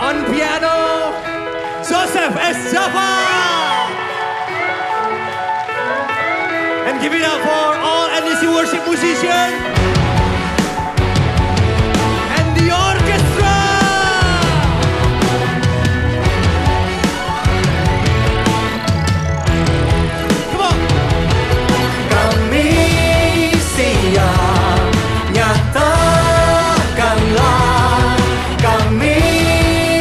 On piano, Joseph S. Jaffa. And give it up for all NDC worship musicians and the orchestra. Come on. Kami siap, nyatakanlah. Kami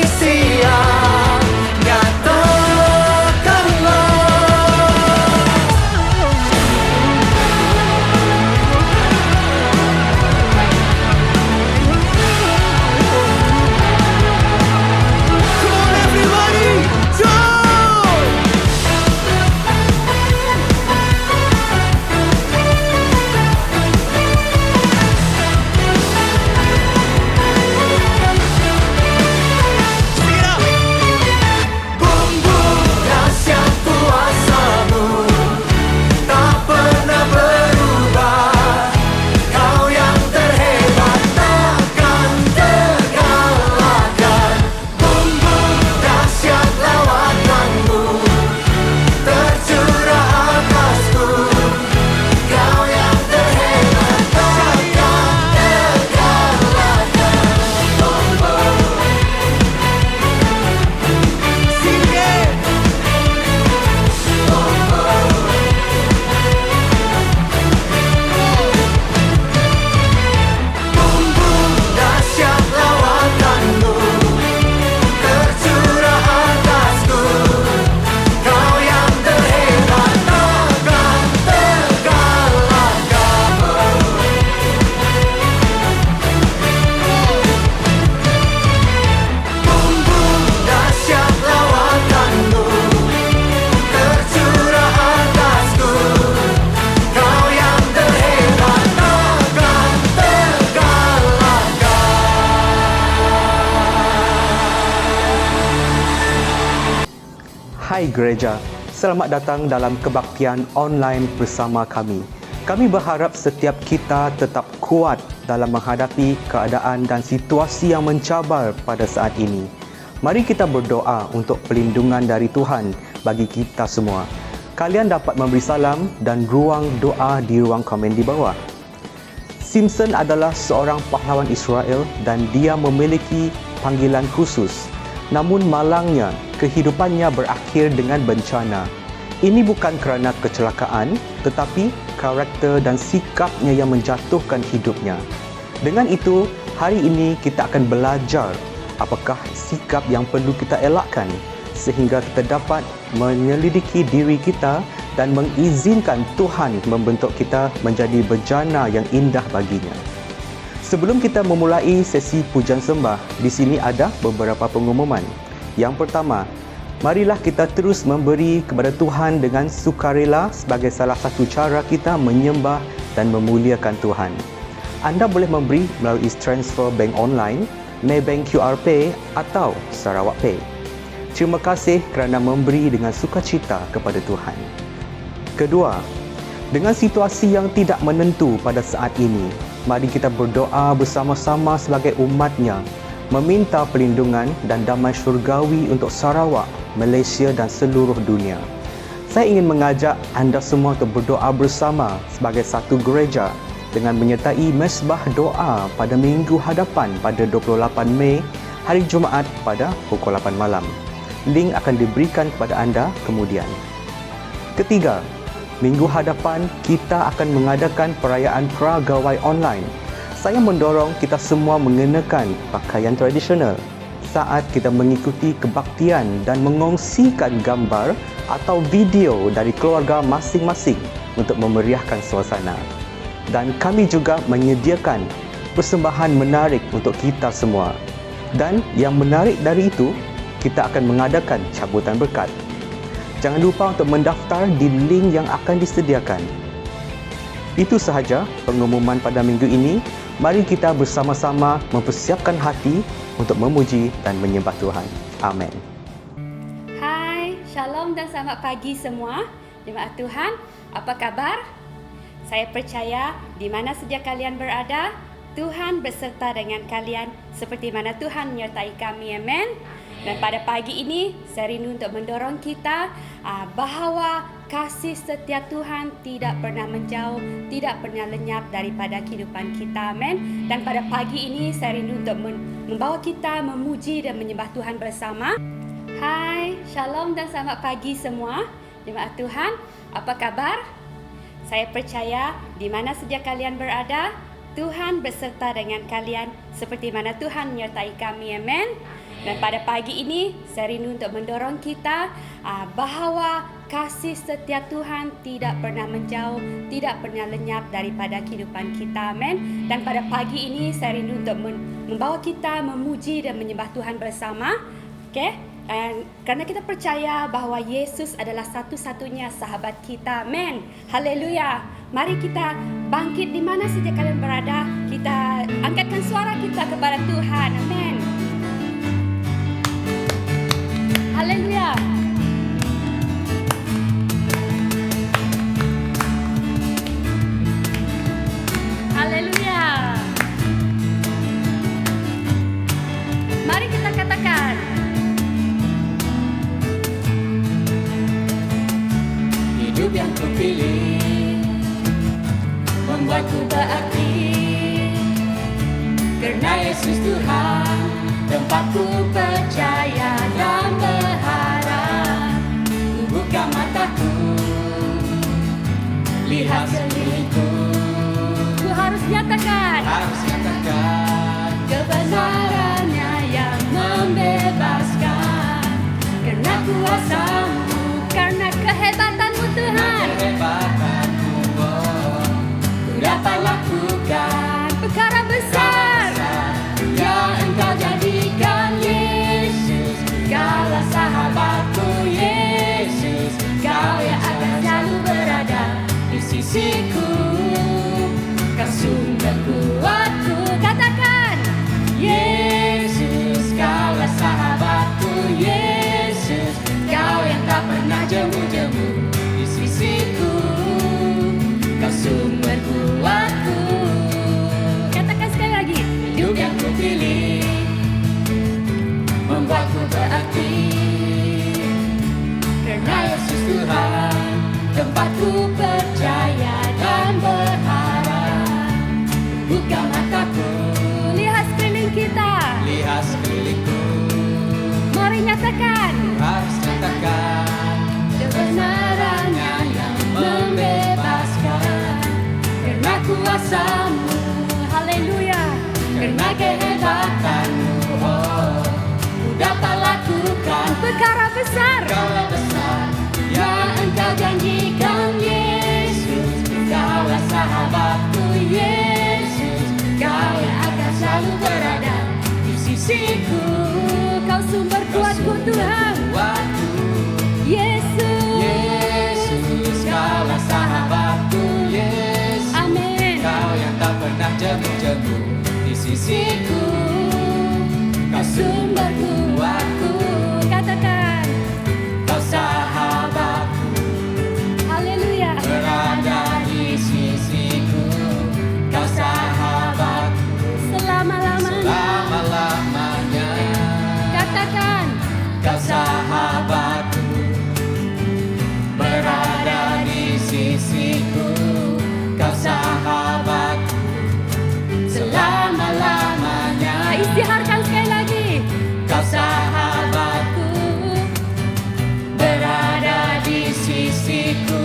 siap, nyatakanlah. Come on, everybody. Joy! Sing it out. Bumbu dahsyat kuasa-Mu tak pernah berubah. Kau yang terhebat takkan terkalahkan. Bumbu dahsyat lawatan-Mu tercurah atasku. Kau yang terhebat takkan terkalahkan. Sing it. Bumbu dahsyat lawatan-Mu tercurah atasku. Kau yang terhebat takkan terkalahkan. Bumbu dahsyat lawatan-Mu tercurah atasku. Kau yang terhebat takkan terkalahkan. Hai Gereja, selamat datang dalam kebaktian online bersama kami. Kami berharap setiap kita tetap kuat dalam menghadapi keadaan dan situasi yang mencabar pada saat ini. Mari kita berdoa untuk perlindungan dari Tuhan bagi kita semua. Kalian dapat memberi salam dan ruang doa di ruang komen di bawah. Simpson adalah seorang pahlawan Israel dan dia memiliki panggilan khusus. Namun malangnya, kehidupannya berakhir dengan bencana. Ini bukan kerana kecelakaan, tetapi karakter dan sikapnya yang menjatuhkan hidupnya. Dengan itu, hari ini kita akan belajar apakah sikap yang perlu kita elakkan sehingga kita dapat menyelidiki diri kita dan mengizinkan Tuhan membentuk kita menjadi bejana yang indah baginya. Sebelum kita memulai sesi pujian sembah, di sini ada beberapa pengumuman. Yang pertama, marilah kita terus memberi kepada Tuhan dengan sukarela sebagai salah satu cara kita menyembah dan memuliakan Tuhan. Anda boleh memberi melalui transfer bank online, Maybank QR Pay atau Sarawak Pay. Terima kasih kerana memberi dengan sukacita kepada Tuhan. Kedua, dengan situasi yang tidak menentu pada saat ini, mari kita berdoa bersama-sama sebagai umat-Nya, meminta perlindungan dan damai syurgawi untuk Sarawak, Malaysia dan seluruh dunia. Saya ingin mengajak anda semua untuk berdoa bersama sebagai satu gereja dengan menyertai mesbah doa pada minggu hadapan pada 28 Mei, hari Jumaat pada pukul 8 malam. Link akan diberikan kepada anda kemudian. Ketiga, minggu hadapan kita akan mengadakan perayaan Pragawai online. Saya mendorong kita semua mengenakan pakaian tradisional saat kita mengikuti kebaktian dan mengongsikan gambar atau video dari keluarga masing-masing untuk memeriahkan suasana. Dan kami juga menyediakan persembahan menarik untuk kita semua. Dan yang menarik dari itu, kita akan mengadakan cabutan berkat. Jangan lupa untuk mendaftar di link yang akan disediakan. Itu sahaja pengumuman pada minggu ini. Mari kita bersama-sama mempersiapkan hati untuk memuji dan menyembah Tuhan. Amin. Hai, Shalom dan selamat pagi semua. Jemaat Tuhan, apa kabar? Saya percaya di mana saja kalian berada, Tuhan berserta dengan kalian seperti mana Tuhan menyertai kami. Amin. Dan pada pagi ini saya rindu untuk mendorong kita bahawa kasih setia Tuhan tidak pernah menjauh, tidak pernah lenyap daripada kehidupan kita. Amin. Dan pada pagi ini saya rindu untuk membawa kita memuji dan menyembah Tuhan bersama. Hai, shalom dan selamat pagi semua. Jemaat Tuhan, apa kabar? Saya percaya di mana saja kalian berada, Tuhan beserta dengan kalian seperti mana Tuhan menyertai kami. Amin. Dan pada pagi ini saya rindu untuk mendorong kita bahawa kasih setia Tuhan tidak pernah menjauh, tidak pernah lenyap daripada kehidupan kita. Amin. Dan pada pagi ini saya rindu untuk membawa kita memuji dan menyembah Tuhan bersama. Okey? Kerana kita percaya bahawa Yesus adalah satu-satunya sahabat kita. Amin. Haleluya. Mari kita bangkit di mana saja kalian berada. Kita angkatkan suara kita kepada Tuhan. Amin. Haleluya. Haleluya. Mari kita katakan, Hidup yang kupilih membuatku berarti, karena Yesus Tuhan tempatku percaya dan berharap. Ku buka mataku, lihat sekelilingku, ku harus nyatakan kebenarannya yang membebaskan, karena kuasa-Mu, karena kehebatanmu Tuhan. kehebatanmu, ku dapat lakukan Perkara besar yang Engkau jadikan. Yesus, Kaulah sahabatku. Yesus, Kau yang akan selalu berada di sisiku. Kau sumber kuatku. katakan, Yesus, Kaulah sahabatku. Yesus, Kau yang tak pernah jemu-jemu di sisiku. Kau sumber kuatku. katakan sekali lagi. Hidup yang kupilih membuatku berarti, karena Yesus Tuhan tempatku percaya dan berharap. Buka mataku, Lihat sekeliling kita. lihat sekelilingku, Mari nyatakan harus nyatakan kebenarannya yang membebaskan, karena kuasa-Mu, haleluya. karena kehebatanmu, oh, ku dapat lakukan Perkara besar Kaulah besar yang Engkau janjikan. Yesus, Kaulah sahabatku. Yesus, Kau yang akan selalu berada di sisiku. Kau sumber kuatku Tuhan. Kuatku. Yesus. Yesus, Kaulah sahabatku. Yesus, Amin. Kau yang tak pernah jemu-jemu di sisiku. Kau sumber kuatku. Katakan, Kau sahabatku, haleluya. berada di sisiku. Kau sahabatku Selama-lamanya. selama-lamanya. Katakan, Kau sahabatku, berada di sisiku. Kau sahabatku selama-lamanya. isytiharkan sekali lagi. Kau sahabatku, berada di sisiku.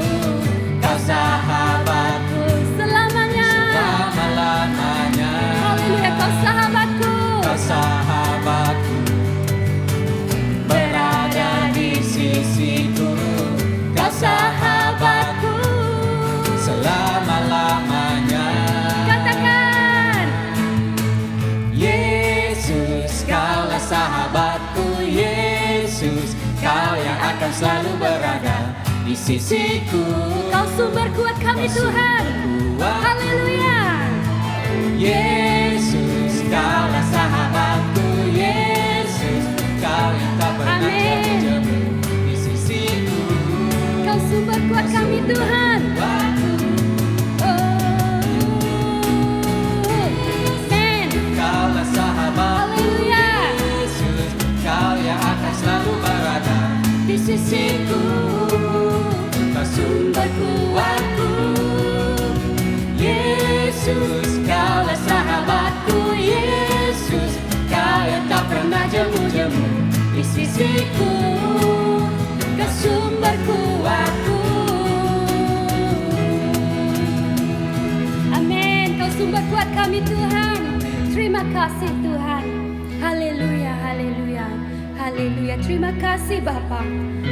Kau sahabatku Selamanya. selama-lamanya. Haleluya, kau sahabatku. Kau sahabatku, berada di sisiku. Kau sahabatku selama-lamanya. Katakan, Yesus, Kaulah sahabatku. Yesus, Kau yang akan selalu berada di sisiku. kau sumber kuat kami Tuhan. Kuat. Haleluya. Yesus, Kaulah sahabatku. Yesus, Kau yang tak pernah Amin. jemu-jemu di sisiku. Kau sumber kuat kami Tuhan. Waktu Oh, amen. Kaulah sahabatku. Haleluya. Yesus, Kau yang akan sisiku, Kau sumber kuatku. Yesus, Kaulah sahabatku. Yesus, Kau yang tak pernah jemu-jemu di sisiku, Kau sumber kuatku. Amin. Kau sumber kuat kami Tuhan. Terima kasih Tuhan. Haleluya, haleluya, haleluya. Terima kasih Bapa,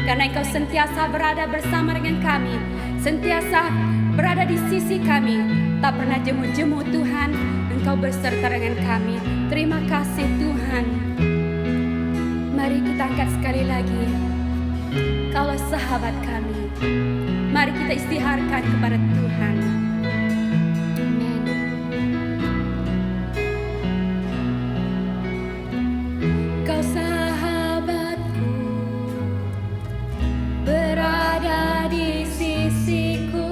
karena Engkau sentiasa berada bersama dengan kami, sentiasa berada di sisi kami, tak pernah jemu-jemu Tuhan. Engkau berserta dengan kami. Terima kasih Tuhan. Mari kita angkat sekali lagi. Kaulah sahabat kami. Mari kita istiharkan kepada Tuhan. Amin. Kau sahabatku, berada di sisiku.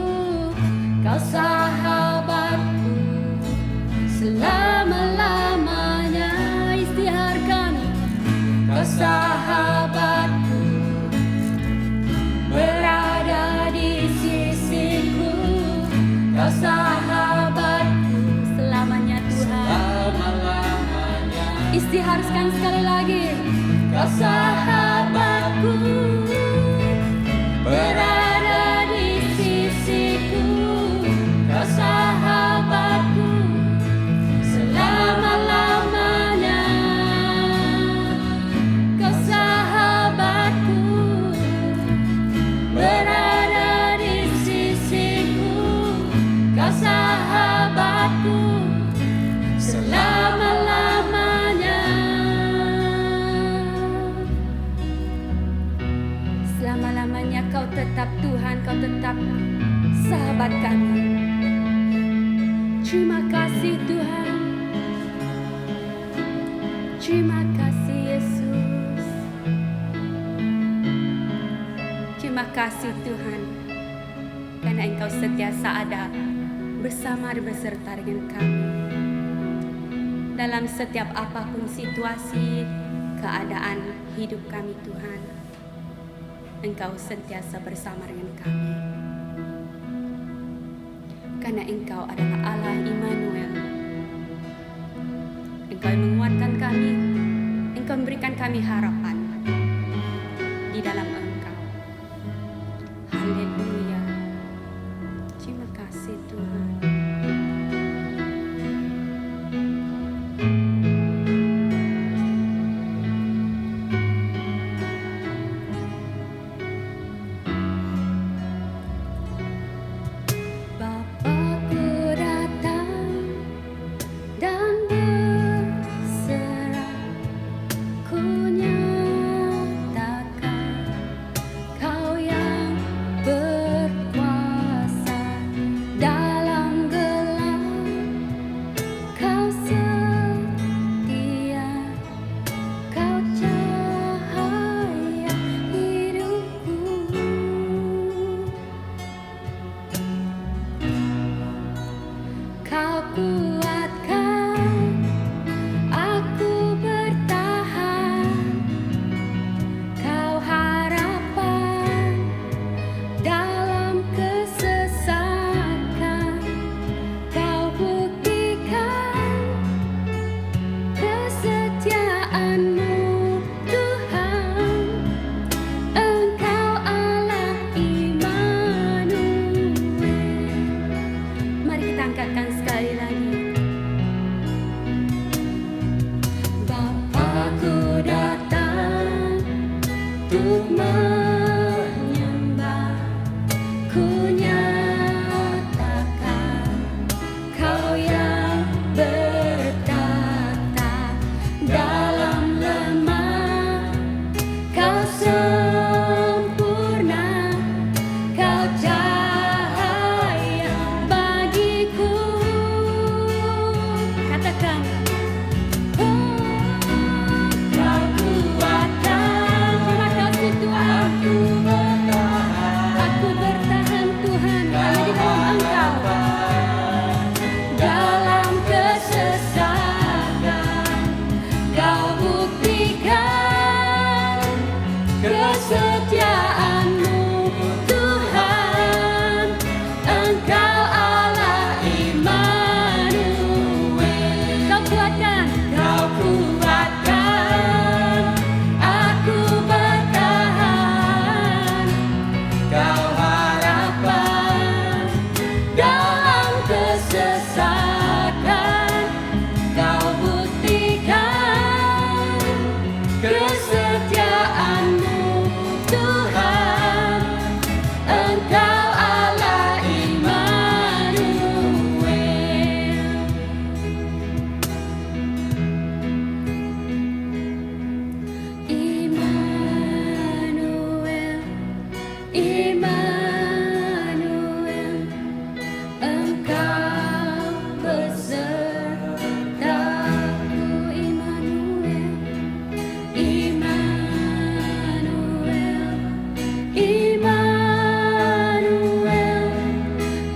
Kau sahabatku, selama-lamanya. Istiharkan. Kau sahabatku, berada di sisiku. Kau sahabatku, selamanya Tuhan. Istiharkan sekali lagi. Kau sahabatku, berada di sisiku. Kau sahabatku, selama-lamanya. Kau sahabatku, berada di sisiku. Kau sahabatku, selama-lamanya. Selama-lamanya Kau tetap Tuhan, Kau tetap sahabat kami. Terima kasih Tuhan. Terima kasih Yesus. Terima kasih Tuhan, karena Engkau sentiasa ada bersama dan beserta dengan kami. Dalam setiap apapun situasi, keadaan hidup kami Tuhan, Engkau sentiasa bersama dengan kami. Karena Engkau adalah Allah Immanuel. Engkau yang menguatkan kami, Engkau memberikan kami harapan di dalam Engkau. Haleluya. Terima kasih Tuhan. Bapa-Ku datang dan berserah, ku nyatakan Kau yang berkuasa dalam gelap. Kau setia, Kau cahaya hidupku. Kau kuatkan aku bertahan. Kau harapan dalam kesesakan. Kau buktikan kesetiaan-Mu Tuhan. Engkau Allah Immanuel. Mari kita angkatkan sekali lagi. Bapa-Ku datang untuk menyembah, ku nyatakan Kau yang bertata dalam lemah. Kau sempurna, Kau cahaya bagiku. Katakan, oh, Kau kuatkan. Terima kasih Tuhan. Immanuel, Engkau besertaku. Immanuel, Immanuel, Immanuel,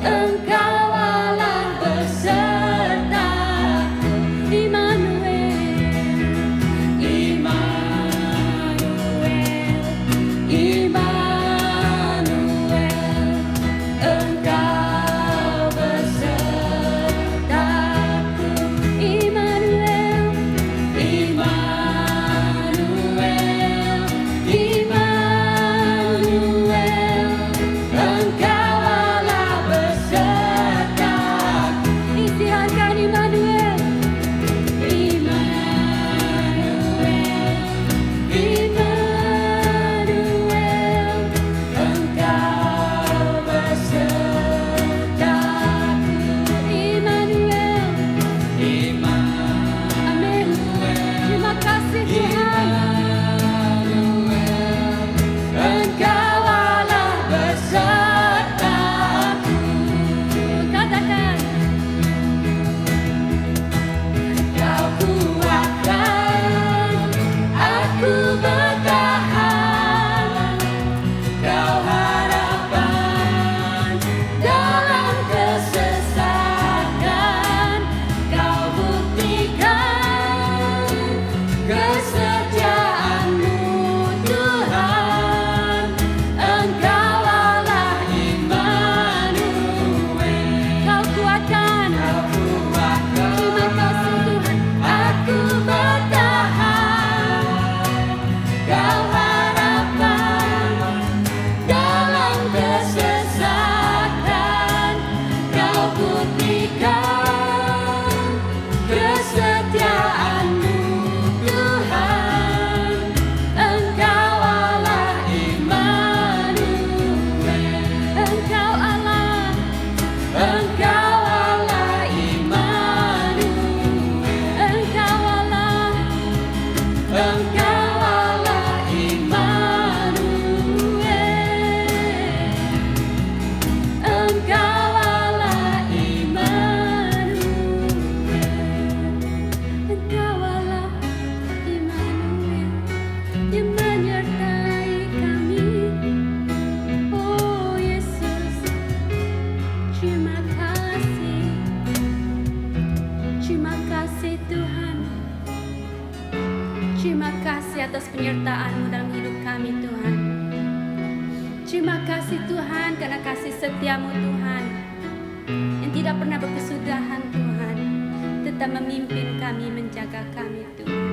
Engkau Allah besertaku. Immanuel, Immanuel, Immanuel, Engkau besertaku. Immanuel, Immanuel, Immanuel, Engkau Allah besertaku. Istiharkan Immanuel, Immanuel, Immanuel, Engkau besertaku. Immanuel, amin. Terima kasih Tuhan. Engkau Allah besertaku. Katakan, Kau kuatkan aku bertahan, Kau harapan dalam kesesakan, Kau buktikan kesetiaan-Mu Tuhan. Engkau Allah Immanuel. Kau kuatkan, terima kasih Tuhan. Aku bertahan, Kau harapan dalam kesesakan, Kau buktikan kesetiaan-Mu Tuhan. Engkau Allah Immanuel. Engkau Allah, Engkau Allah Immanuel. Engkau Allah, Engkau Allah Immanuel. Engkau Allah Immanuel. Engkau Allah Immanuel yang menyertai kami. Oh Yesus, terima kasih. Terima kasih Tuhan. Terima kasih atas penyertaan-Mu dalam hidup kami Tuhan. Terima kasih Tuhan karena kasih setia-Mu Tuhan yang tidak pernah berkesudahan Tuhan, tetap memimpin kami, menjaga kami Tuhan.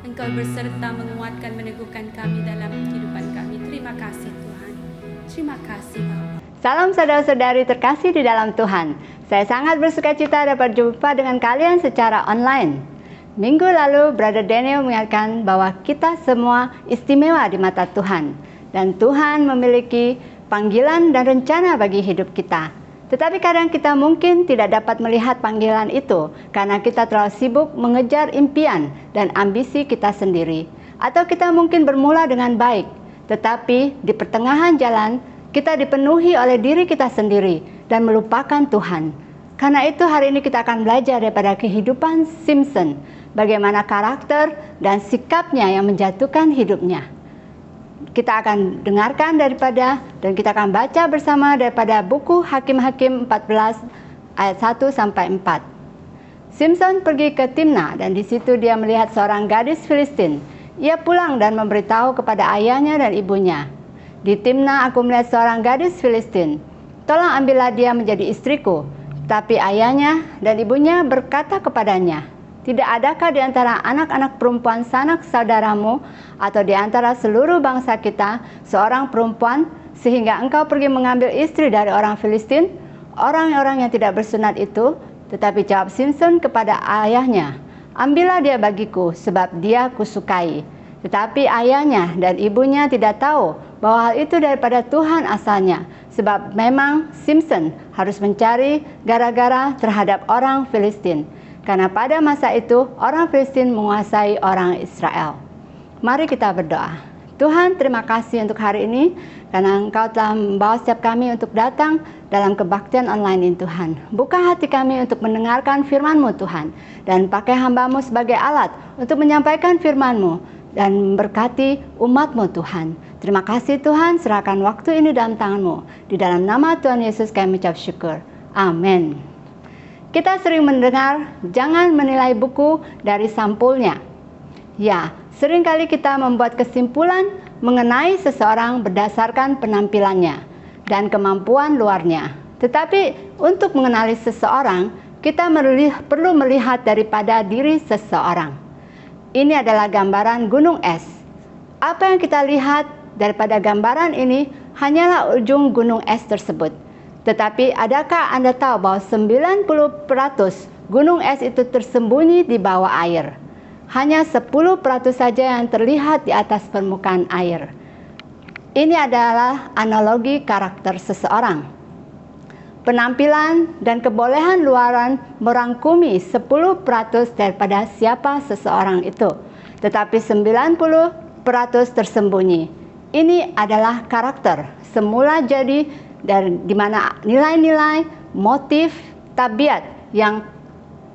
Engkau berserta menguatkan, meneguhkan kami dalam kehidupan kami. Terima kasih Tuhan. Terima kasih Bapa. Salam saudara-saudari terkasih di dalam Tuhan. Saya sangat bersukacita dapat jumpa dengan kalian secara online. Minggu lalu, Brother Daniel mengingatkan bahwa kita semua istimewa di mata Tuhan. Dan Tuhan memiliki panggilan dan rencana bagi hidup kita. Tetapi kadang kita mungkin tidak dapat melihat panggilan itu karena kita terlalu sibuk mengejar impian dan ambisi kita sendiri. Atau kita mungkin bermula dengan baik, tetapi di pertengahan jalan kita dipenuhi oleh diri kita sendiri dan melupakan Tuhan. Karena itu hari ini kita akan belajar daripada kehidupan Simpson, bagaimana karakter dan sikapnya yang menjatuhkan hidupnya. Kita akan dengarkan daripada dan kita akan baca bersama daripada buku Hakim-Hakim 14 ayat 1 sampai 4. Simpson pergi ke Timna dan di situ dia melihat seorang gadis Filistin. Ia pulang dan memberitahu kepada ayahnya dan ibunya, "Di Timna aku melihat seorang gadis Filistin. Tolong ambillah dia menjadi istriku." Tapi ayahnya dan ibunya berkata kepadanya, "Tidak adakah di antara anak-anak perempuan sanak saudaramu atau di antara seluruh bangsa kita seorang perempuan sehingga engkau pergi mengambil istri dari orang Filistin, orang-orang yang tidak bersunat itu?" Tetapi jawab Simpson kepada ayahnya, "Ambillah dia bagiku, sebab dia kusukai." Tetapi ayahnya dan ibunya tidak tahu bahwa hal itu daripada Tuhan asalnya, sebab memang Simpson harus mencari gara-gara terhadap orang Filistin, karena pada masa itu orang Filistin menguasai orang Israel. Mari kita berdoa. Tuhan, terima kasih untuk hari ini karena Engkau telah membawa setiap kami untuk datang dalam kebaktian online ini Tuhan. Buka hati kami untuk mendengarkan firman-Mu Tuhan, dan pakai hamba-Mu sebagai alat untuk menyampaikan firman-Mu dan memberkati umat-Mu Tuhan. Terima kasih Tuhan, serahkan waktu ini dalam tangan-Mu. Di dalam nama Tuhan Yesus kami mengucap syukur. Amin. Kita sering mendengar, jangan menilai buku dari sampulnya. Ya, seringkali kita membuat kesimpulan mengenai seseorang berdasarkan penampilannya dan kemampuan luarnya. Tetapi untuk mengenali seseorang, kita perlu melihat daripada diri seseorang. Ini adalah gambaran gunung es. Apa yang kita lihat daripada gambaran ini hanyalah ujung gunung es tersebut. Tetapi adakah Anda tahu bahwa 90% gunung es itu tersembunyi di bawah air? Hanya 10% saja yang terlihat di atas permukaan air. Ini adalah analogi karakter seseorang. Penampilan dan kebolehan luaran merangkumi 10% daripada siapa seseorang itu. Tetapi 90% tersembunyi. Ini adalah karakter. Semula jadi di mana nilai-nilai, motif, tabiat yang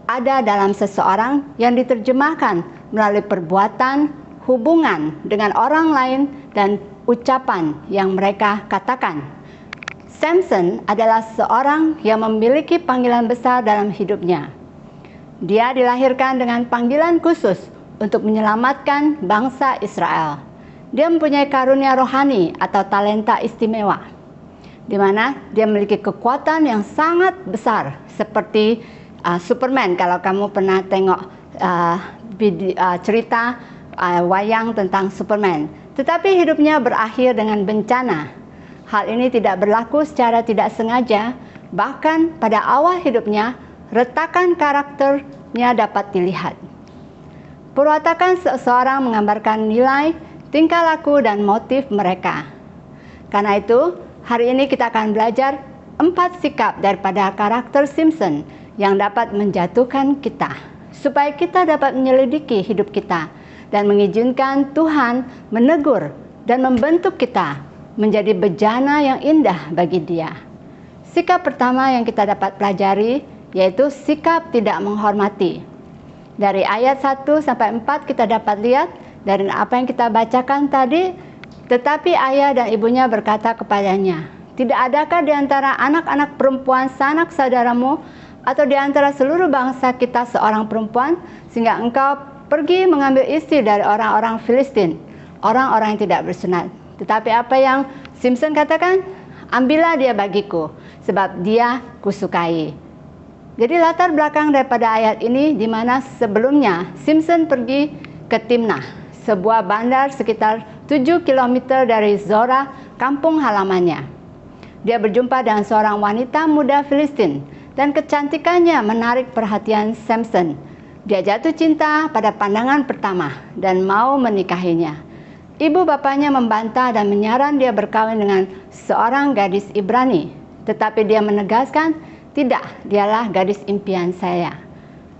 ada dalam seseorang yang diterjemahkan melalui perbuatan, hubungan dengan orang lain, dan ucapan yang mereka katakan. Samson adalah seorang yang memiliki panggilan besar dalam hidupnya. Dia dilahirkan dengan panggilan khusus untuk menyelamatkan bangsa Israel. Dia mempunyai karunia rohani atau talenta istimewa, di mana dia memiliki kekuatan yang sangat besar seperti Superman. Kalau kamu pernah tengok cerita wayang tentang Superman. Tetapi hidupnya berakhir dengan bencana. Hal ini tidak berlaku secara tidak sengaja. Bahkan pada awal hidupnya, retakan karakternya dapat dilihat. Perwatakan seseorang menggambarkan nilai, tingkah laku, dan motif mereka. Karena itu, hari ini kita akan belajar 4 sikap daripada karakter Samson yang dapat menjatuhkan kita, supaya kita dapat menyelidiki hidup kita dan mengizinkan Tuhan menegur dan membentuk kita menjadi bejana yang indah bagi Dia. Sikap pertama yang kita dapat pelajari yaitu sikap tidak menghormati. Dari ayat 1 sampai 4 kita dapat lihat dari apa yang kita bacakan tadi. Tetapi ayah dan ibunya berkata kepadanya, "Tidak adakah di antara anak-anak perempuan sanak saudaramu atau di antara seluruh bangsa kita seorang perempuan, sehingga engkau pergi mengambil istri dari orang-orang Filistin, orang-orang yang tidak bersunat?" Tetapi apa yang Samson katakan? "Ambillah dia bagiku, sebab dia kusukai." Jadi latar belakang daripada ayat ini di mana sebelumnya Samson pergi ke Timnah, sebuah bandar sekitar 7 km dari Zora, kampung halamannya. Dia berjumpa dengan seorang wanita muda Filistin dan kecantikannya menarik perhatian Samson. Dia jatuh cinta pada pandangan pertama dan mau menikahinya. Ibu bapaknya membantah dan menyarankan dia berkawin dengan seorang gadis Ibrani. Tetapi dia menegaskan, "Tidak, dialah gadis impian saya."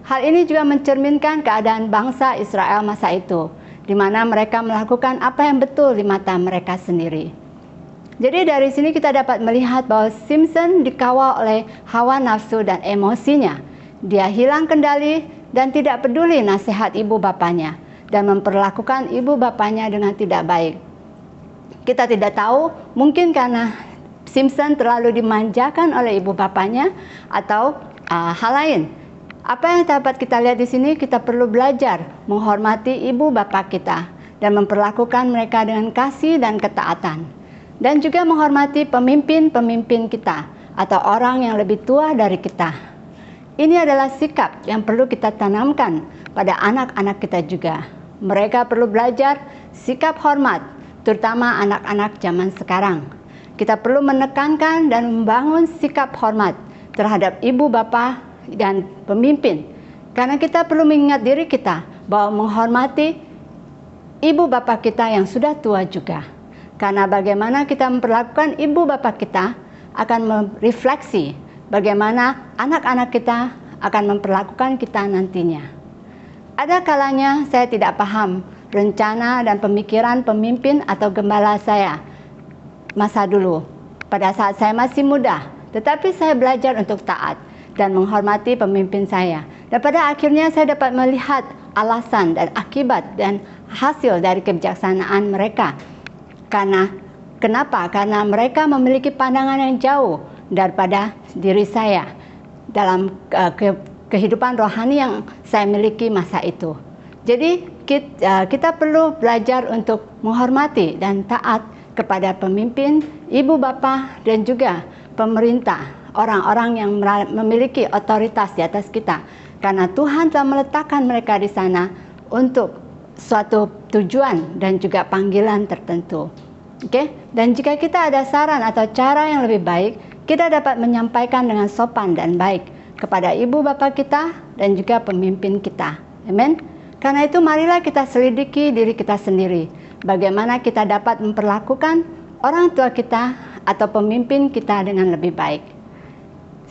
Hal ini juga mencerminkan keadaan bangsa Israel masa itu, di mana mereka melakukan apa yang betul di mata mereka sendiri. Jadi dari sini kita dapat melihat bahwa Samson dikawal oleh hawa nafsu dan emosinya. Dia hilang kendali dan tidak peduli nasihat ibu bapaknya dan memperlakukan ibu bapaknya dengan tidak baik. Kita tidak tahu, mungkin karena Samson terlalu dimanjakan oleh ibu bapaknya atau hal lain. Apa yang dapat kita lihat di sini, kita perlu belajar menghormati ibu bapak kita dan memperlakukan mereka dengan kasih dan ketaatan. Dan juga menghormati pemimpin-pemimpin kita atau orang yang lebih tua dari kita. Ini adalah sikap yang perlu kita tanamkan pada anak-anak kita juga. Mereka perlu belajar sikap hormat, terutama anak-anak zaman sekarang. Kita perlu menekankan dan membangun sikap hormat terhadap ibu bapa dan pemimpin. Karena kita perlu mengingat diri kita bahwa menghormati ibu bapa kita yang sudah tua juga. Karena bagaimana kita memperlakukan ibu bapa kita akan merefleksi bagaimana anak-anak kita akan memperlakukan kita nantinya. Ada kalanya saya tidak paham rencana dan pemikiran pemimpin atau gembala saya masa dulu pada saat saya masih muda, tetapi saya belajar untuk taat dan menghormati pemimpin saya. Dan pada akhirnya saya dapat melihat alasan dan akibat dan hasil dari kebijaksanaan mereka. Kenapa? Karena mereka memiliki pandangan yang jauh daripada diri saya dalam kehidupan rohani yang saya miliki masa itu. Jadi kita perlu belajar untuk menghormati dan taat kepada pemimpin, ibu bapa dan juga pemerintah, orang-orang yang memiliki otoritas di atas kita. Karena Tuhan telah meletakkan mereka di sana untuk suatu tujuan dan juga panggilan tertentu. Oke? Dan jika kita ada saran atau cara yang lebih baik, kita dapat menyampaikan dengan sopan dan baik kepada ibu bapa kita dan juga pemimpin kita. Amin. Karena itu marilah kita selidiki diri kita sendiri. Bagaimana kita dapat memperlakukan orang tua kita atau pemimpin kita dengan lebih baik.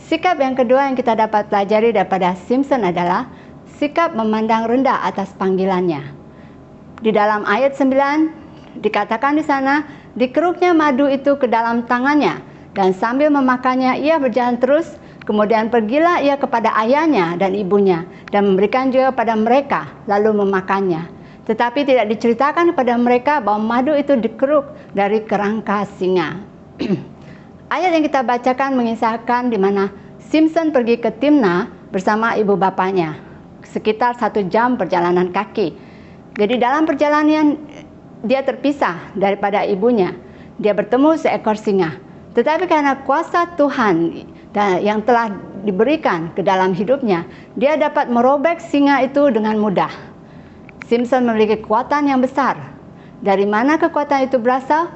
Sikap yang kedua yang kita dapat pelajari daripada Simpson adalah sikap memandang rendah atas panggilannya. Di dalam ayat 9 dikatakan di sana, dikeruknya madu itu ke dalam tangannya dan sambil memakannya ia berjalan terus. Kemudian pergilah ia kepada ayahnya dan ibunya dan memberikan juga pada mereka lalu memakannya. Tetapi tidak diceritakan kepada mereka bahwa madu itu dikeruk dari kerangka singa. Ayat yang kita bacakan mengisahkan di mana Simpson pergi ke Timna bersama ibu bapanya. Sekitar 1 jam perjalanan kaki. Jadi dalam perjalanan dia terpisah daripada ibunya. Dia bertemu seekor singa. Tetapi karena kuasa Tuhan yang telah diberikan ke dalam hidupnya, dia dapat merobek singa itu dengan mudah. Simpson memiliki kekuatan yang besar. Dari mana kekuatan itu berasal?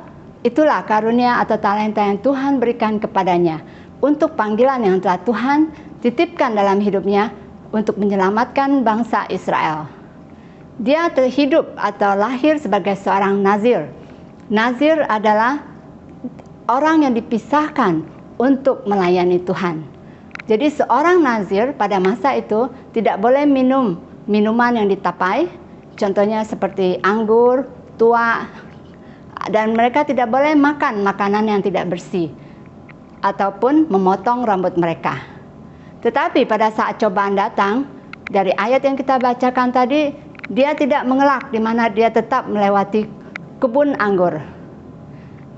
Itulah karunia atau talenta yang Tuhan berikan kepadanya untuk panggilan yang telah Tuhan titipkan dalam hidupnya untuk menyelamatkan bangsa Israel. Dia terhidup atau lahir sebagai seorang nazir. Nazir adalah orang yang dipisahkan untuk melayani Tuhan. Jadi seorang nazir pada masa itu tidak boleh minum minuman yang ditapai, contohnya seperti anggur, tua, dan mereka tidak boleh makan makanan yang tidak bersih ataupun memotong rambut mereka. Tetapi pada saat cobaan datang, dari ayat yang kita bacakan tadi, dia tidak mengelak di mana dia tetap melewati kebun anggur.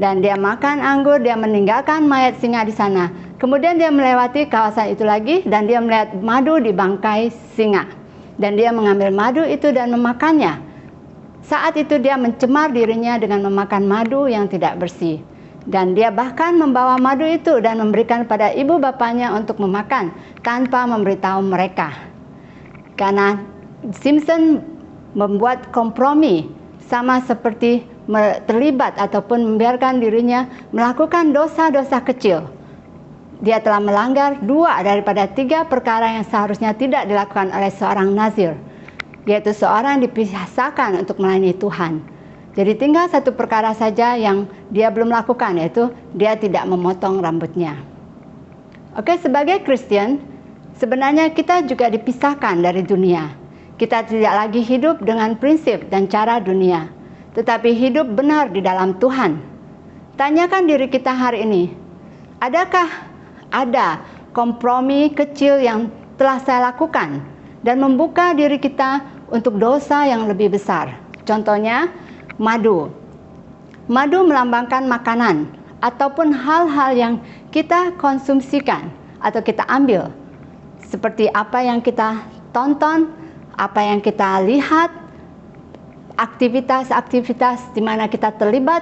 Dan dia makan anggur, dia meninggalkan mayat singa di sana. Kemudian dia melewati kawasan itu lagi dan dia melihat madu di bangkai singa. Dan dia mengambil madu itu dan memakannya. Saat itu dia mencemar dirinya dengan memakan madu yang tidak bersih. Dan dia bahkan membawa madu itu dan memberikan pada ibu bapanya untuk memakan tanpa memberitahu mereka. Karena Simpson membuat kompromi sama seperti terlibat ataupun membiarkan dirinya melakukan dosa-dosa kecil. Dia telah melanggar 2 daripada 3 perkara yang seharusnya tidak dilakukan oleh seorang nazir, yaitu seorang dipisahkan untuk melayani Tuhan. Jadi tinggal 1 perkara saja yang dia belum lakukan, yaitu dia tidak memotong rambutnya. Oke, sebagai Kristen, sebenarnya kita juga dipisahkan dari dunia. Kita tidak lagi hidup dengan prinsip dan cara dunia, tetapi hidup benar di dalam Tuhan. Tanyakan diri kita hari ini, adakah ada kompromi kecil yang telah saya lakukan dan membuka diri kita untuk dosa yang lebih besar? Contohnya, madu. Madu melambangkan makanan ataupun hal-hal yang kita konsumsikan atau kita ambil. Seperti apa yang kita tonton, apa yang kita lihat, aktivitas-aktivitas di mana kita terlibat.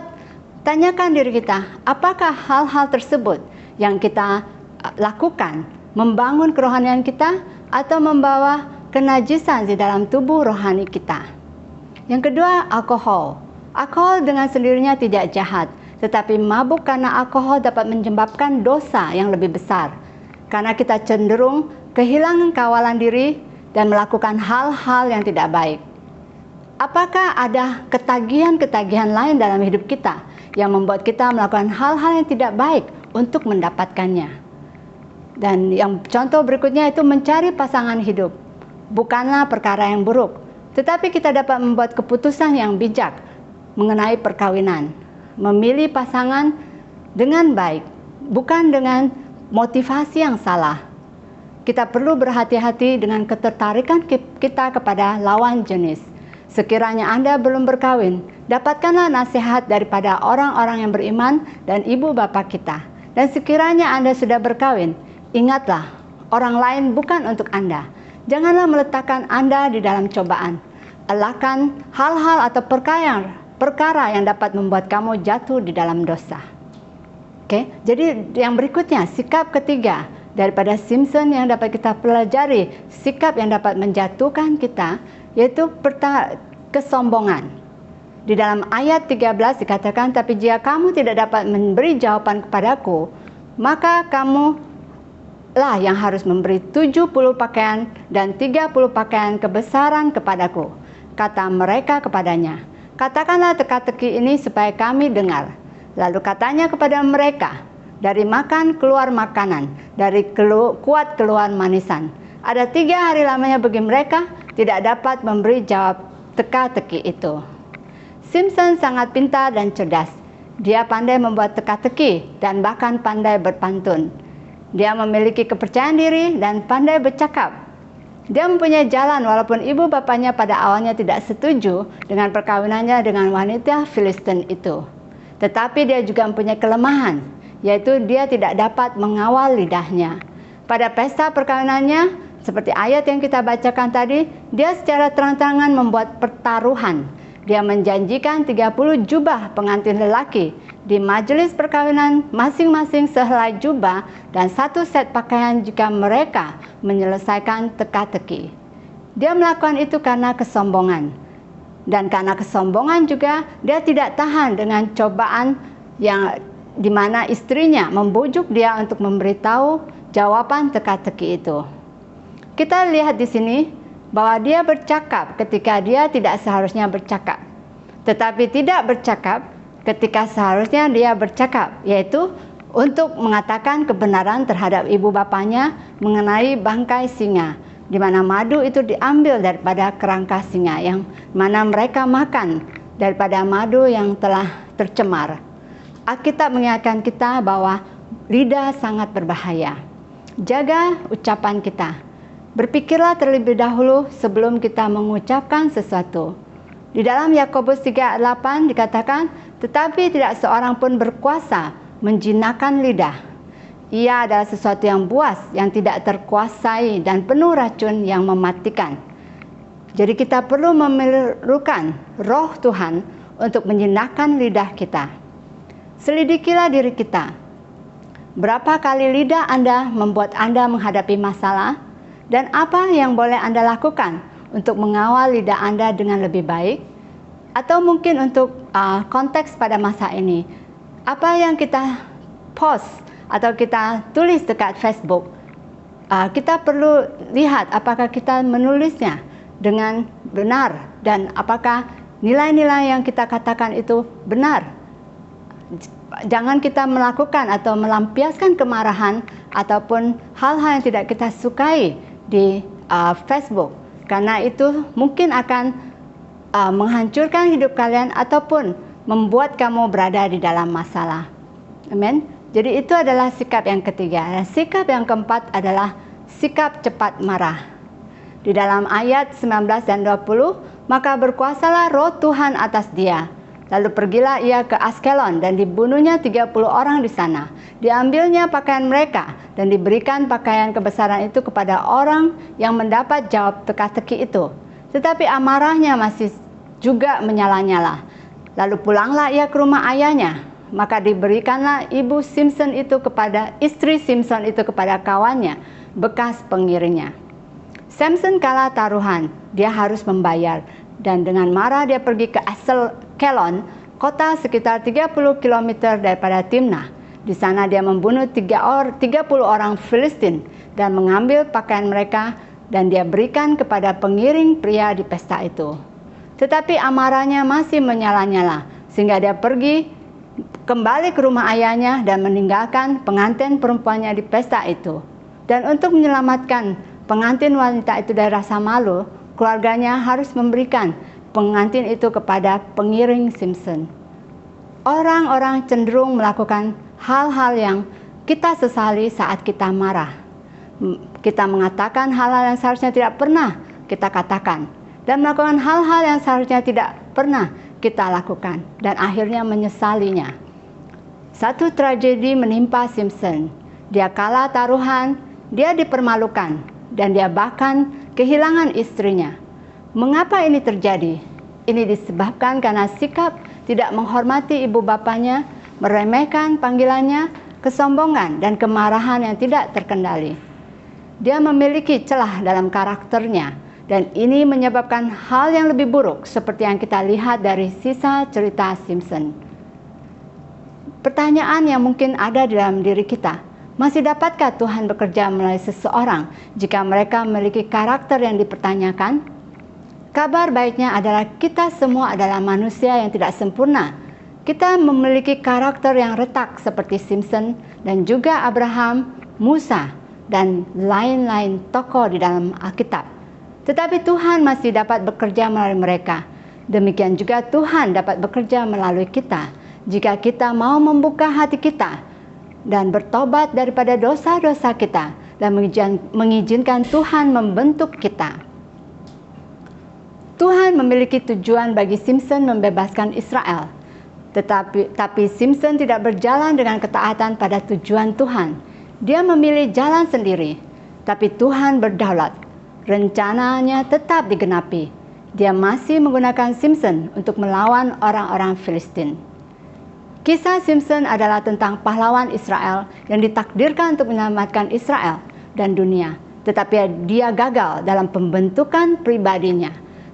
Tanyakan diri kita, apakah hal-hal tersebut yang kita lakukan membangun kerohanian kita atau membawa kenajisan di dalam tubuh rohani kita? Yang kedua, alkohol. Alkohol dengan sendirinya tidak jahat, tetapi mabuk karena alkohol dapat menyebabkan dosa yang lebih besar. Karena kita cenderung kehilangan kawalan diri dan melakukan hal-hal yang tidak baik. Apakah ada ketagihan-ketagihan lain dalam hidup kita yang membuat kita melakukan hal-hal yang tidak baik untuk mendapatkannya? Dan yang contoh berikutnya itu mencari pasangan hidup. Bukanlah perkara yang buruk, Tetapi kita dapat membuat keputusan yang bijak mengenai perkawinan, memilih pasangan dengan baik, bukan dengan motivasi yang salah. Kita perlu berhati-hati dengan ketertarikan kita kepada lawan jenis. Sekiranya Anda belum berkawin, dapatkanlah nasihat daripada orang-orang yang beriman dan ibu bapa kita. Dan sekiranya Anda sudah berkawin, ingatlah, orang lain bukan untuk Anda. Janganlah meletakkan Anda di dalam cobaan. Elakkan hal-hal atau perkara yang dapat membuat kamu jatuh di dalam dosa. Oke, jadi yang berikutnya, sikap ketiga daripada Simpson yang dapat kita pelajari, sikap yang dapat menjatuhkan kita, yaitu kesombongan. Di dalam ayat 13 dikatakan, tapi jika kamu tidak dapat memberi jawaban kepadaku, maka kamulah yang harus memberi 70 pakaian dan 30 pakaian kebesaran kepadaku. Kata mereka kepadanya, katakanlah teka-teki ini supaya kami dengar. Lalu katanya kepada mereka, dari makan keluar makanan, dari kuat keluar manisan. Ada 3 hari lamanya bagi mereka tidak dapat memberi jawab teka-teki itu. Simpson sangat pintar dan cerdas. Dia pandai membuat teka-teki dan bahkan pandai berpantun. Dia memiliki kepercayaan diri dan pandai bercakap. Dia mempunyai jalan walaupun ibu bapanya pada awalnya tidak setuju dengan perkawinannya dengan wanita Filistin itu. Tetapi dia juga mempunyai kelemahan, yaitu dia tidak dapat mengawal lidahnya. Pada pesta perkawinannya, seperti ayat yang kita bacakan tadi, dia secara terang-terangan membuat pertaruhan. Dia menjanjikan 30 jubah pengantin lelaki di majelis perkawinan, masing-masing sehelai jubah dan 1 set pakaian jika mereka menyelesaikan teka-teki. Dia melakukan itu karena kesombongan. Dan karena kesombongan juga, dia tidak tahan dengan cobaan yang di mana istrinya membujuk dia untuk memberitahu jawaban teka-teki itu. Kita lihat di sini bahwa dia bercakap ketika dia tidak seharusnya bercakap, tetapi tidak bercakap ketika seharusnya dia bercakap, yaitu untuk mengatakan kebenaran terhadap ibu bapanya mengenai bangkai singa, di mana madu itu diambil daripada kerangka singa, yang mana mereka makan daripada madu yang telah tercemar. Alkitab mengingatkan kita bahwa lidah sangat berbahaya. Jaga ucapan kita. Berpikirlah terlebih dahulu sebelum kita mengucapkan sesuatu. Di dalam Yakobus 3:8 dikatakan, tetapi tidak seorang pun berkuasa menjinakkan lidah. Ia adalah sesuatu yang buas, yang tidak terkuasai dan penuh racun yang mematikan. Jadi kita perlu memerlukan roh Tuhan untuk menjinakkan lidah kita. Selidikilah diri kita. Berapa kali lidah Anda membuat Anda menghadapi masalah? Dan apa yang boleh Anda lakukan untuk mengawal lidah Anda dengan lebih baik? Atau mungkin untuk konteks pada masa ini, apa yang kita post atau kita tulis dekat Facebook, kita perlu lihat apakah kita menulisnya dengan benar dan apakah nilai-nilai yang kita katakan itu benar. Jangan kita melakukan atau melampiaskan kemarahan ataupun hal-hal yang tidak kita sukai di Facebook, karena itu mungkin akan menghancurkan hidup kalian ataupun membuat kamu berada di dalam masalah. Amin. Jadi itu adalah sikap yang ketiga. Dan sikap yang keempat adalah sikap cepat marah. Di dalam ayat 19 dan 20, maka berkuasalah roh Tuhan atas dia. Lalu pergilah ia ke Askelon dan dibunuhnya 30 orang di sana. Diambilnya pakaian mereka dan diberikan pakaian kebesaran itu kepada orang yang mendapat jawab teka-teki itu. Tetapi amarahnya masih juga menyala-nyala. Lalu pulanglah ia ke rumah ayahnya. Maka diberikanlah ibu Simpson itu kepada istri Simpson itu kepada kawannya, bekas pengiringnya. Samson kalah taruhan, dia harus membayar. Dan dengan marah dia pergi ke Askelon, kota sekitar 30 km daripada Timnah. Di sana dia membunuh 30 orang Filistin dan mengambil pakaian mereka dan dia berikan kepada pengiring pria di pesta itu. Tetapi amarahnya masih menyala-nyala, sehingga dia pergi kembali ke rumah ayahnya dan meninggalkan pengantin perempuannya di pesta itu. Dan untuk menyelamatkan pengantin wanita itu dari rasa malu, keluarganya harus memberikan pengantin itu kepada pengiring Simpson. Orang-orang cenderung melakukan hal-hal yang kita sesali saat kita marah. Kita mengatakan hal-hal yang seharusnya tidak pernah kita katakan, dan melakukan hal-hal yang seharusnya tidak pernah kita lakukan, dan akhirnya menyesalinya. Satu tragedi menimpa Simpson. Dia kalah taruhan, dia dipermalukan, dan dia bahkan kehilangan istrinya. Mengapa ini terjadi? Ini disebabkan karena sikap tidak menghormati ibu bapanya, meremehkan panggilannya, kesombongan, dan kemarahan yang tidak terkendali. Dia memiliki celah dalam karakternya, dan ini menyebabkan hal yang lebih buruk seperti yang kita lihat dari sisa cerita Simpson. Pertanyaan yang mungkin ada di dalam diri kita, masih dapatkah Tuhan bekerja melalui seseorang jika mereka memiliki karakter yang dipertanyakan? Kabar baiknya adalah kita semua adalah manusia yang tidak sempurna. Kita memiliki karakter yang retak seperti Simpson dan juga Abraham, Musa, dan lain-lain tokoh di dalam Alkitab. Tetapi Tuhan masih dapat bekerja melalui mereka. Demikian juga Tuhan dapat bekerja melalui kita jika kita mau membuka hati kita dan bertobat daripada dosa-dosa kita dan mengizinkan Tuhan membentuk kita. Tuhan memiliki tujuan bagi Simpson membebaskan Israel. Tetapi Simpson tidak berjalan dengan ketaatan pada tujuan Tuhan. Dia memilih jalan sendiri, tapi Tuhan berdaulat. Rencananya tetap digenapi. Dia masih menggunakan Simpson untuk melawan orang-orang Filistin. Kisah Simpson adalah tentang pahlawan Israel yang ditakdirkan untuk menyelamatkan Israel dan dunia. Tetapi dia gagal dalam pembentukan pribadinya.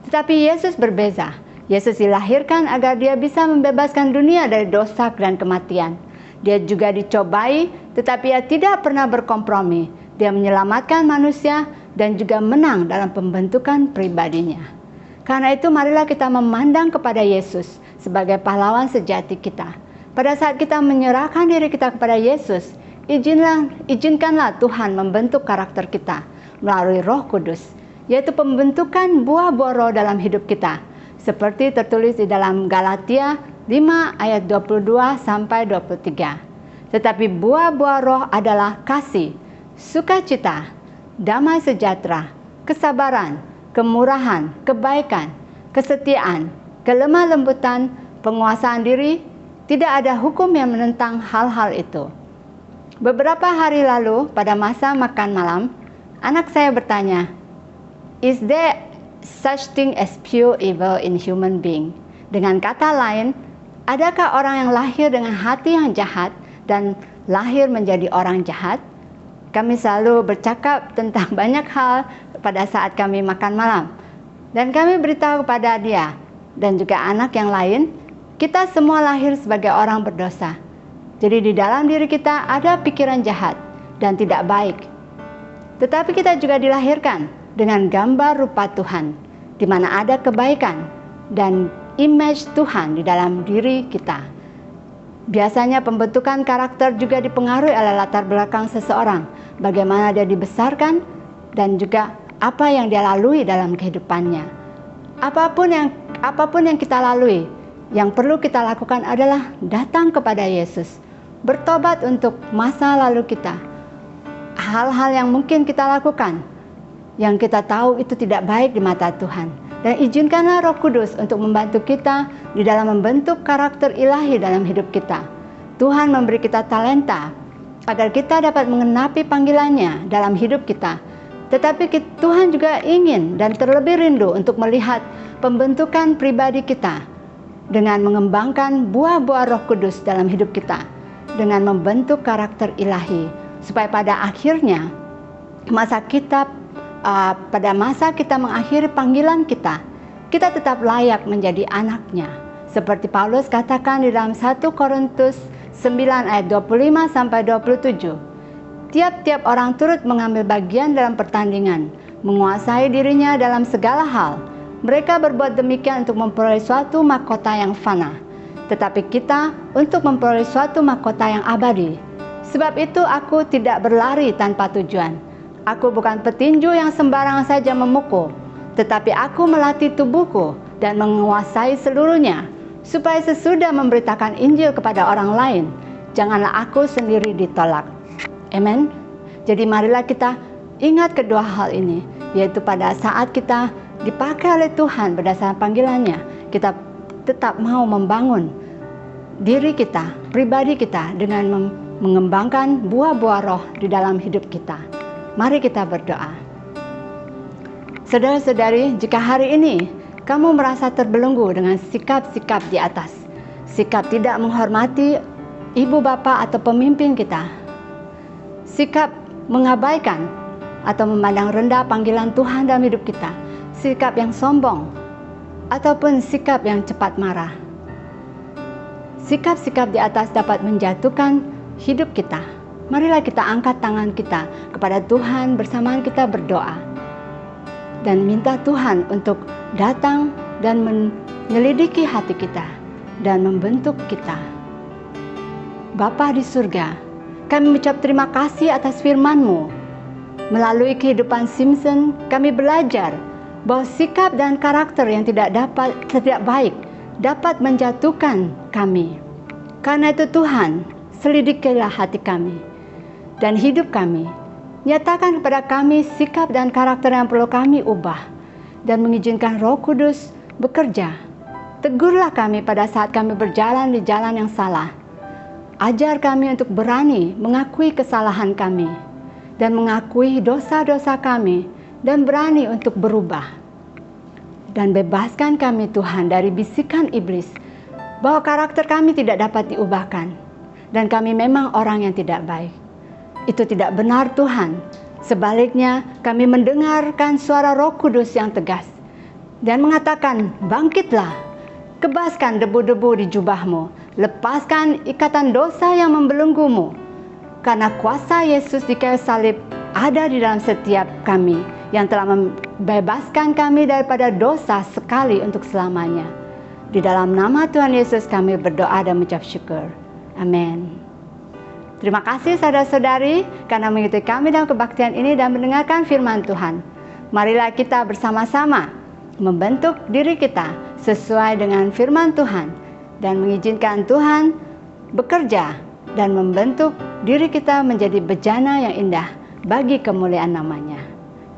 Tetapi Yesus berbeza. Yesus dilahirkan agar dia bisa membebaskan dunia dari dosa dan kematian. Dia juga dicobai, tetapi ia tidak pernah berkompromi. Dia menyelamatkan manusia dan juga menang dalam pembentukan pribadinya. Karena itu marilah kita memandang kepada Yesus sebagai pahlawan sejati kita. Pada saat kita menyerahkan diri kita kepada Yesus, izinkanlah Tuhan membentuk karakter kita melalui Roh Kudus, yaitu pembentukan buah-buah roh dalam hidup kita, seperti tertulis di dalam Galatia 5 ayat 22 sampai 23. Tetapi buah-buah roh adalah kasih, sukacita, damai sejahtera, kesabaran, kemurahan, kebaikan, kesetiaan, kelemah lembutan, penguasaan diri. Tidak ada hukum yang menentang hal-hal itu. Beberapa hari lalu pada masa makan malam, anak saya bertanya, "Is there such thing as pure evil in human being?" Dengan kata lain, adakah orang yang lahir dengan hati yang jahat dan lahir menjadi orang jahat? Kami selalu bercakap tentang banyak hal pada saat kami makan malam. Dan kami beritahu kepada dia dan juga anak yang lain, kita semua lahir sebagai orang berdosa. Jadi di dalam diri kita ada pikiran jahat dan tidak baik. Tetapi kita juga dilahirkan dengan gambar rupa Tuhan, di mana ada kebaikan dan image Tuhan di dalam diri kita. Biasanya pembentukan karakter juga dipengaruhi oleh latar belakang seseorang, bagaimana dia dibesarkan dan juga apa yang dia lalui dalam kehidupannya. Apapun yang kita lalui, yang perlu kita lakukan adalah datang kepada Yesus, bertobat untuk masa lalu kita. Hal-hal yang mungkin kita lakukan, yang kita tahu itu tidak baik di mata Tuhan. Dan izinkanlah Roh Kudus untuk membantu kita di dalam membentuk karakter ilahi dalam hidup kita. Tuhan memberi kita talenta agar kita dapat mengenapi panggilannya dalam hidup kita. Tetapi Tuhan juga ingin dan terlebih rindu untuk melihat pembentukan pribadi kita dengan mengembangkan buah-buah Roh Kudus dalam hidup kita, dengan membentuk karakter ilahi, supaya pada akhirnya pada masa kita mengakhiri panggilan kita, kita tetap layak menjadi anaknya. Seperti Paulus katakan di dalam 1 Korintus 9 ayat 25 sampai 27. Tiap-tiap orang turut mengambil bagian dalam pertandingan, menguasai dirinya dalam segala hal. Mereka berbuat demikian untuk memperoleh suatu mahkota yang fana, tetapi kita untuk memperoleh suatu mahkota yang abadi. Sebab itu aku tidak berlari tanpa tujuan. Aku bukan petinju yang sembarang saja memukul, tetapi aku melatih tubuhku dan menguasai seluruhnya, supaya sesudah memberitakan Injil kepada orang lain, janganlah aku sendiri ditolak. Amen. Jadi marilah kita ingat kedua hal ini, yaitu pada saat kita dipakai oleh Tuhan berdasarkan panggilannya, kita tetap mau membangun diri kita, pribadi kita dengan mengembangkan buah-buah roh di dalam hidup kita. Mari kita berdoa. Saudara-saudari, jika hari ini kamu merasa terbelenggu dengan sikap-sikap di atas, sikap tidak menghormati ibu bapa atau pemimpin kita, sikap mengabaikan atau memandang rendah panggilan Tuhan dalam hidup kita, sikap yang sombong, ataupun sikap yang cepat marah. Sikap-sikap di atas dapat menjatuhkan hidup kita. Marilah kita angkat tangan kita kepada Tuhan bersamaan kita berdoa dan minta Tuhan untuk datang dan menyelidiki hati kita dan membentuk kita. Bapa di surga, kami mengucap terima kasih atas firman-Mu. Melalui kehidupan Simpson, kami belajar bahwa sikap dan karakter yang tidak baik dapat menjatuhkan kami. Karena itu Tuhan, selidikilah hati kami dan hidup kami. Nyatakan kepada kami sikap dan karakter yang perlu kami ubah dan mengizinkan Roh Kudus bekerja. Tegurlah kami pada saat kami berjalan di jalan yang salah. Ajar kami untuk berani mengakui kesalahan kami dan mengakui dosa-dosa kami dan berani untuk berubah. Dan bebaskan kami Tuhan dari bisikan iblis bahwa karakter kami tidak dapat diubahkan dan kami memang orang yang tidak baik. Itu tidak benar Tuhan. Sebaliknya kami mendengarkan suara Roh Kudus yang tegas dan mengatakan, bangkitlah, kebaskan debu-debu di jubahmu, lepaskan ikatan dosa yang membelenggumu, karena kuasa Yesus di kayu salib ada di dalam setiap kami yang telah membebaskan kami daripada dosa sekali untuk selamanya. Di dalam nama Tuhan Yesus kami berdoa dan mengucap syukur. Amin. Terima kasih saudara-saudari karena mengikuti kami dalam kebaktian ini dan mendengarkan firman Tuhan. Marilah kita bersama-sama membentuk diri kita sesuai dengan firman Tuhan dan mengizinkan Tuhan bekerja dan membentuk diri kita menjadi bejana yang indah bagi kemuliaan namanya.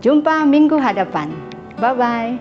Jumpa minggu hadapan. Bye-bye.